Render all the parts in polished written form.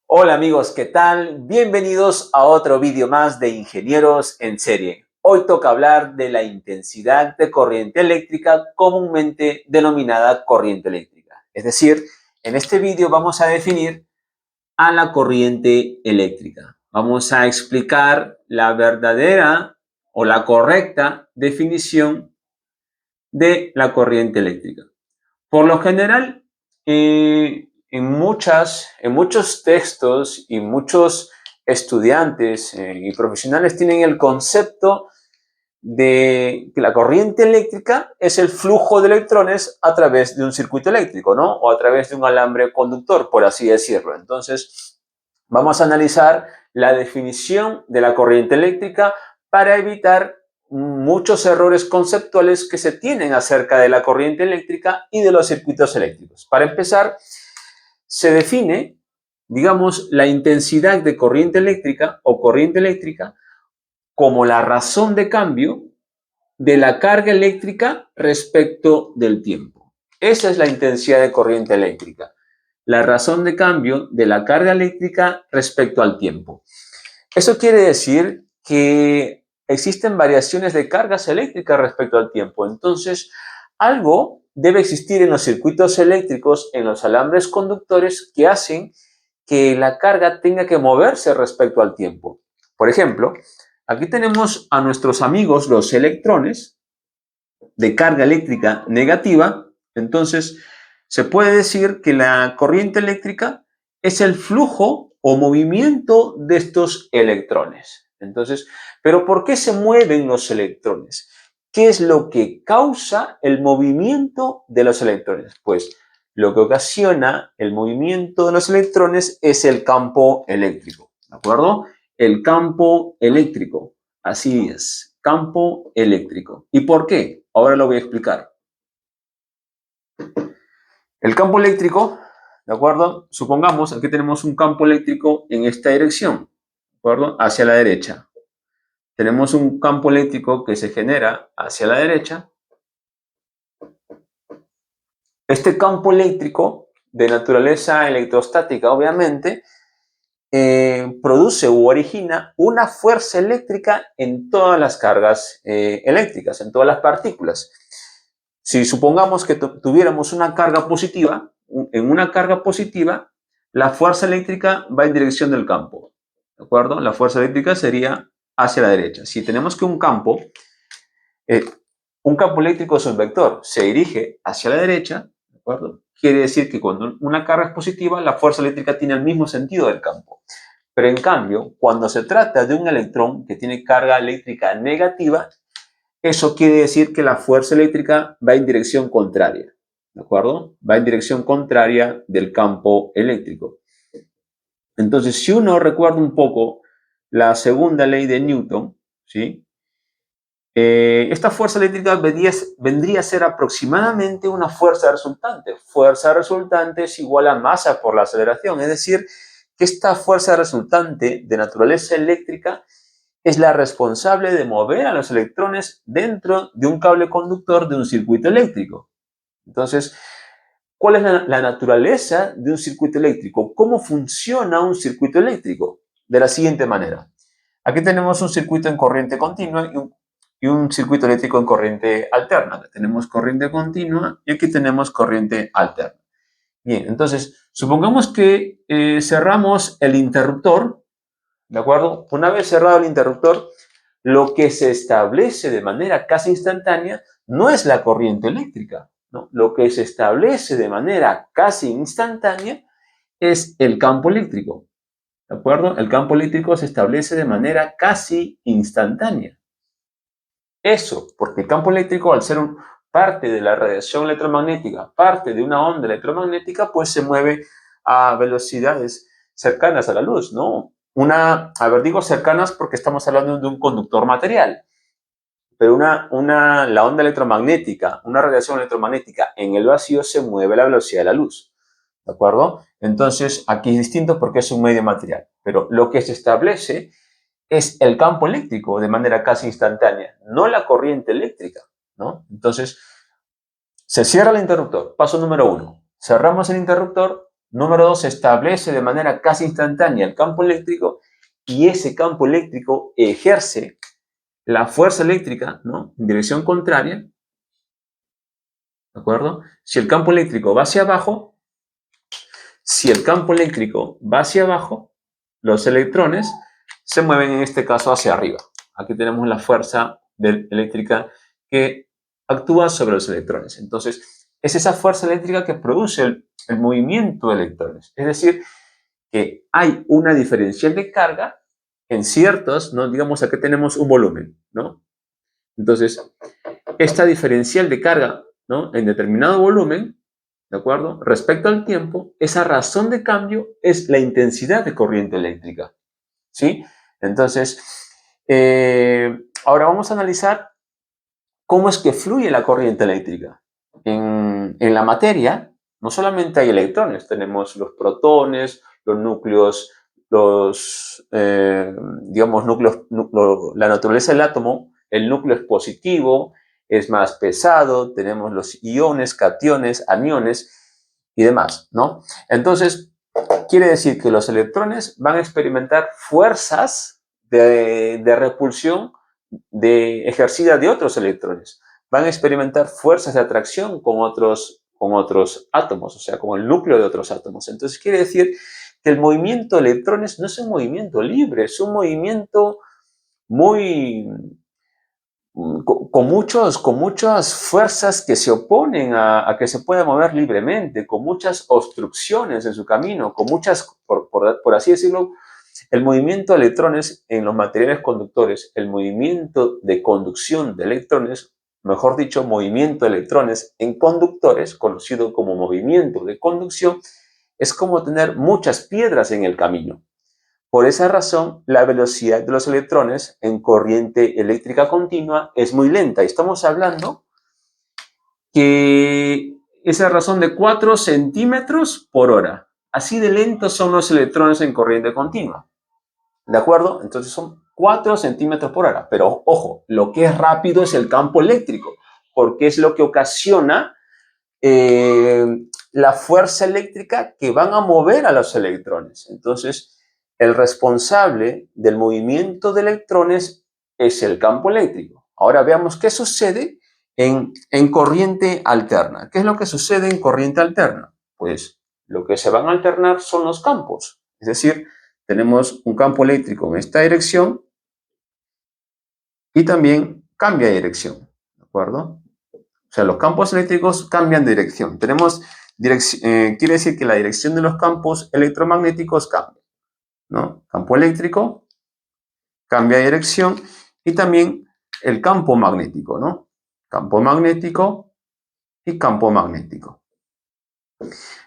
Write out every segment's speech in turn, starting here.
Hola amigos, ¿qué tal? Bienvenidos a otro vídeo más de Ingenieros en Serie. Hoy toca hablar de la intensidad de corriente eléctrica, comúnmente denominada corriente eléctrica. Es decir, en este vídeo vamos a definir a la corriente eléctrica. Vamos a explicar la verdadera o la correcta definición de la corriente eléctrica. Por lo general, en muchos textos y muchos estudiantes y profesionales tienen el concepto de que la corriente eléctrica es el flujo de electrones a través de un circuito eléctrico, ¿no? O a través de un alambre conductor, por así decirlo. Entonces, vamos a analizar la definición de la corriente eléctrica para evitar muchos errores conceptuales que se tienen acerca de la corriente eléctrica y de los circuitos eléctricos. Para empezar, se define, digamos, la intensidad de corriente eléctrica o corriente eléctrica como la razón de cambio de la carga eléctrica respecto del tiempo. Esa es la intensidad de corriente eléctrica, la razón de cambio de la carga eléctrica respecto al tiempo. Eso quiere decir que existen variaciones de cargas eléctricas respecto al tiempo. Entonces, algo debe existir en los circuitos eléctricos, en los alambres conductores, que hacen que la carga tenga que moverse respecto al tiempo. Por ejemplo, aquí tenemos a nuestros amigos los electrones de carga eléctrica negativa. Entonces, se puede decir que la corriente eléctrica es el flujo o movimiento de estos electrones. Entonces, ¿pero por qué se mueven los electrones? ¿Qué es lo que causa el movimiento de los electrones? Pues lo que ocasiona el movimiento de los electrones es el campo eléctrico, ¿de acuerdo? El campo eléctrico, así es, campo eléctrico. ¿Y por qué? Ahora lo voy a explicar. El campo eléctrico, ¿de acuerdo? Supongamos, aquí tenemos un campo eléctrico en esta dirección, ¿de acuerdo? Hacia la derecha. Tenemos un campo eléctrico que se genera hacia la derecha. Este campo eléctrico, de naturaleza electrostática, obviamente, produce u origina una fuerza eléctrica en todas las cargas eléctricas, en todas las partículas. Si supongamos que tuviéramos una carga positiva, en una carga positiva, la fuerza eléctrica va en dirección del campo, ¿de acuerdo? La fuerza eléctrica sería hacia la derecha. Si tenemos que un campo eléctrico es un vector, se dirige hacia la derecha, ¿de acuerdo? Quiere decir que cuando una carga es positiva, la fuerza eléctrica tiene el mismo sentido del campo. Pero en cambio, cuando se trata de un electrón que tiene carga eléctrica negativa, eso quiere decir que la fuerza eléctrica va en dirección contraria, ¿de acuerdo? Va en dirección contraria del campo eléctrico. Entonces, si uno recuerda un poco la segunda ley de Newton, ¿sí? Esta fuerza eléctrica vendría a ser aproximadamente una fuerza resultante. Fuerza resultante es igual a masa por la aceleración, es decir, que esta fuerza resultante de naturaleza eléctrica es la responsable de mover a los electrones dentro de un cable conductor de un circuito eléctrico. Entonces, ¿cuál es la naturaleza de un circuito eléctrico? ¿Cómo funciona un circuito eléctrico? De la siguiente manera. Aquí tenemos un circuito en corriente continua y un circuito eléctrico en corriente alterna. Tenemos corriente continua y aquí tenemos corriente alterna. Bien, entonces, supongamos que cerramos el interruptor, ¿de acuerdo? Una vez cerrado el interruptor, lo que se establece de manera casi instantánea no es la corriente eléctrica, ¿no? Lo que se establece de manera casi instantánea es el campo eléctrico, ¿de acuerdo? El campo eléctrico se establece de manera casi instantánea. Eso, porque el campo eléctrico, al ser parte de la radiación electromagnética, parte de una onda electromagnética, pues se mueve a velocidades cercanas a la luz, ¿no? Digo cercanas porque estamos hablando de un conductor material, pero la onda electromagnética, una radiación electromagnética en el vacío se mueve a la velocidad de la luz, ¿de acuerdo? Entonces, aquí es distinto porque es un medio material, pero lo que se establece es el campo eléctrico de manera casi instantánea, no la corriente eléctrica, ¿no? Entonces, se cierra el interruptor, paso número 1. Cerramos el interruptor, Número 2, se establece de manera casi instantánea el campo eléctrico y ese campo eléctrico ejerce la fuerza eléctrica, ¿no?, en dirección contraria, ¿de acuerdo? Si el campo eléctrico va hacia abajo, los electrones se mueven en este caso hacia arriba. Aquí tenemos la fuerza eléctrica que actúa sobre los electrones. Entonces, es esa fuerza eléctrica que produce el movimiento de electrones. Es decir, que hay una diferencial de carga en ciertos, ¿no?, digamos, aquí tenemos un volumen, ¿no? Entonces, esta diferencial de carga, ¿no?, en determinado volumen, ¿de acuerdo?, respecto al tiempo, esa razón de cambio es la intensidad de corriente eléctrica, ¿sí? Entonces, ahora vamos a analizar cómo es que fluye la corriente eléctrica. En la materia no solamente hay electrones, tenemos los protones, los núcleos, la naturaleza del átomo, el núcleo es positivo, es más pesado, tenemos los iones, cationes, aniones y demás, ¿no? Entonces, quiere decir que los electrones van a experimentar fuerzas de repulsión ejercida de otros electrones. Van a experimentar fuerzas de atracción con otros átomos, o sea, con el núcleo de otros átomos. Entonces, quiere decir que el movimiento de electrones no es un movimiento libre, es un movimiento muy con muchas fuerzas que se oponen a que se pueda mover libremente, con muchas obstrucciones en su camino, con muchas, por así decirlo, el movimiento de electrones en los materiales conductores, el movimiento de conducción de electrones, mejor dicho, movimiento de electrones en conductores, conocido como movimiento de conducción, es como tener muchas piedras en el camino. Por esa razón, la velocidad de los electrones en corriente eléctrica continua es muy lenta. Estamos hablando que esa razón de 4 centímetros por hora. Así de lentos son los electrones en corriente continua. ¿De acuerdo? Entonces son 4 centímetros por hora. Pero ojo, lo que es rápido es el campo eléctrico, porque es lo que ocasiona la fuerza eléctrica que van a mover a los electrones. Entonces, el responsable del movimiento de electrones es el campo eléctrico. Ahora veamos qué sucede en corriente alterna. ¿Qué es lo que sucede en corriente alterna? Pues lo que se van a alternar son los campos. Es decir, tenemos un campo eléctrico en esta dirección y también cambia de dirección, ¿de acuerdo? O sea, los campos eléctricos cambian de dirección. Quiere decir que la dirección de los campos electromagnéticos cambia, ¿no? Campo eléctrico cambia de dirección y también el campo magnético, ¿no? Campo magnético y campo magnético.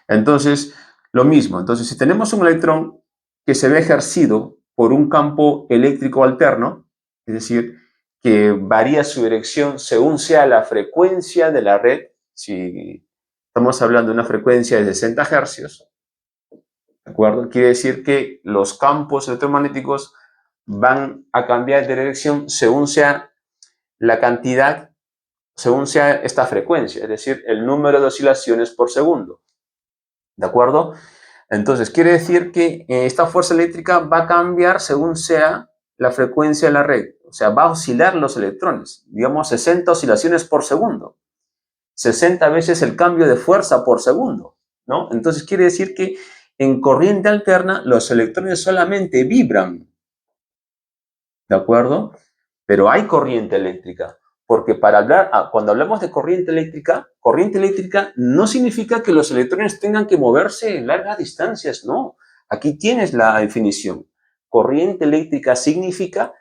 Entonces, lo mismo. Entonces, si tenemos un electrón que se ve ejercido por un campo eléctrico alterno, es decir, que varía su dirección según sea la frecuencia de la red, si estamos hablando de una frecuencia de 60 Hz, ¿de acuerdo? Quiere decir que los campos electromagnéticos van a cambiar de dirección según sea la cantidad, según sea esta frecuencia, es decir, el número de oscilaciones por segundo. ¿De acuerdo? Entonces, quiere decir que esta fuerza eléctrica va a cambiar según sea la frecuencia de la red. O sea, va a oscilar los electrones, digamos 60 oscilaciones por segundo. 60 veces el cambio de fuerza por segundo, ¿no? Entonces, quiere decir que en corriente alterna los electrones solamente vibran, ¿de acuerdo? Pero hay corriente eléctrica. Porque cuando hablamos de corriente eléctrica no significa que los electrones tengan que moverse en largas distancias, no. Aquí tienes la definición. Corriente eléctrica significa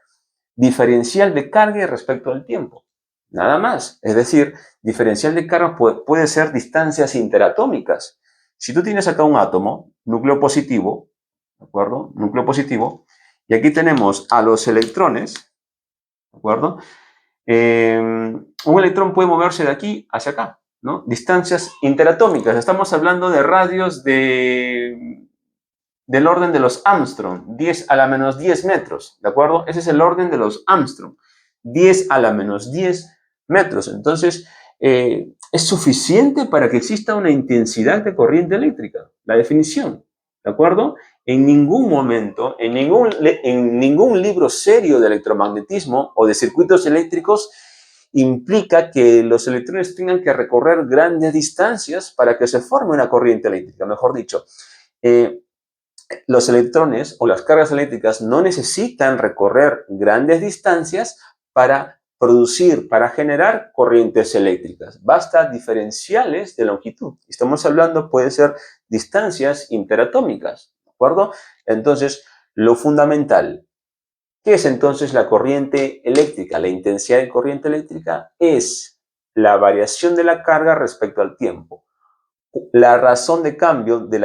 diferencial de carga respecto al tiempo. Nada más. Es decir, diferencial de carga puede ser distancias interatómicas. Si tú tienes acá un átomo, núcleo positivo, ¿de acuerdo? Núcleo positivo, y aquí tenemos a los electrones, ¿de acuerdo? Un electrón puede moverse de aquí hacia acá, ¿no? Distancias interatómicas. Estamos hablando de radios del orden de los Armstrong, 10 a la menos 10 metros, ¿de acuerdo? Ese es el orden de los Armstrong, 10 a la menos 10 metros. Entonces, es suficiente para que exista una intensidad de corriente eléctrica, la definición, ¿de acuerdo? En ningún momento, en ningún libro serio de electromagnetismo o de circuitos eléctricos implica que los electrones tengan que recorrer grandes distancias para que se forme una corriente eléctrica. Mejor dicho, los electrones o las cargas eléctricas no necesitan recorrer grandes distancias para producir, para generar corrientes eléctricas. Basta diferenciales de longitud. Estamos hablando, puede ser distancias interatómicas, ¿de acuerdo? Entonces, lo fundamental, ¿qué es entonces la corriente eléctrica? La intensidad de corriente eléctrica es la variación de la carga respecto al tiempo. La razón de cambio del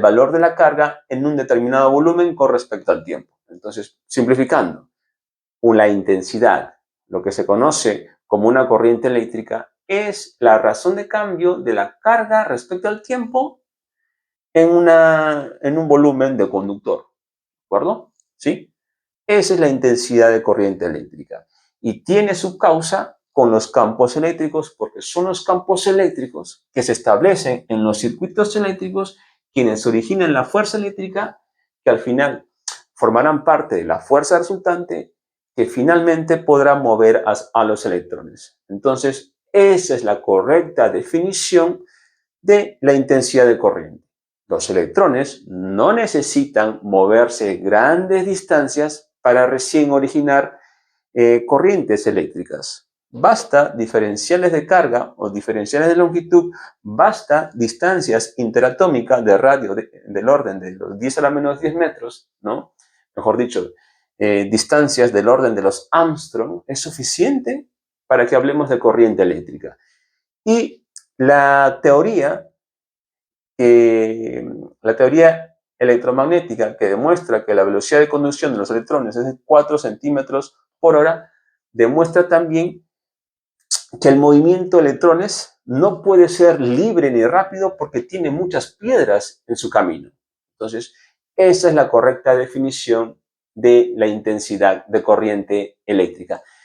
valor de la carga en un determinado volumen con respecto al tiempo. Entonces, simplificando, la intensidad, lo que se conoce como una corriente eléctrica, es la razón de cambio de la carga respecto al tiempo en un volumen de conductor. ¿De acuerdo? ¿Sí? Esa es la intensidad de corriente eléctrica. Y tiene su causa con los campos eléctricos, porque son los campos eléctricos que se establecen en los circuitos eléctricos quienes originan la fuerza eléctrica que al final formarán parte de la fuerza resultante que finalmente podrá mover a los electrones. Entonces, esa es la correcta definición de la intensidad de corriente. Los electrones no necesitan moverse grandes distancias para recién originar corrientes eléctricas. Basta diferenciales de carga o diferenciales de longitud, basta distancias interatómicas de radio del orden de los 10 a la menos 10 metros, ¿no? Mejor dicho, distancias del orden de los Armstrong, es suficiente para que hablemos de corriente eléctrica. Y la teoría electromagnética que demuestra que la velocidad de conducción de los electrones es de 4 centímetros por hora, demuestra también que el movimiento de electrones no puede ser libre ni rápido porque tiene muchas piedras en su camino. Entonces, esa es la correcta definición de la intensidad de corriente eléctrica.